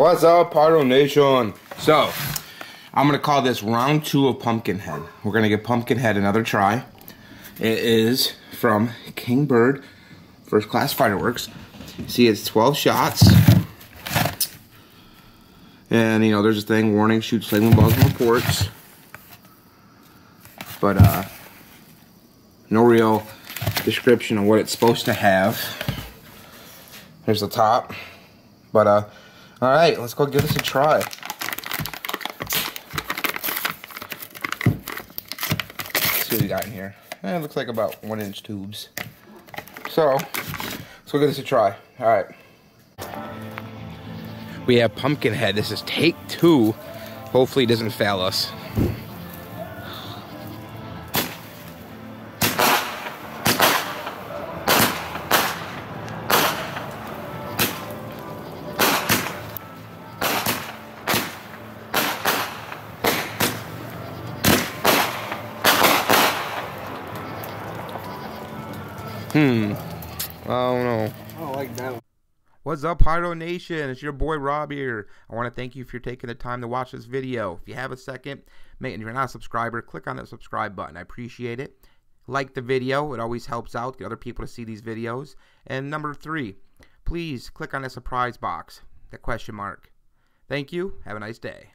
What's up, PYRO Nation? So, I'm going to call this round 2 of Pumpkinhead. We're going to give Pumpkinhead another try. It is from King Bird, First Class Fireworks. See, it's 12 shots. And, you know, there's a thing, warning, shoot flaming balls in reports. But, no real description of what it's supposed to have. Here's the top. But, alright, let's go give this a try. Let's see what we got in here. It looks like about 1-inch tubes. So, let's go give this a try. Alright. We have Pumpkinhead. This is take 2. Hopefully it doesn't fail us. Oh no. I don't like that one. What's up, PYRO Nation? It's your boy Rob here. I want to thank you for taking the time to watch this video. If you have a second, and you're not a subscriber, click on that subscribe button. I appreciate it. Like the video. It always helps out, get other people to see these videos. And number 3, please click on the surprise box, the question mark. Thank you. Have a nice day.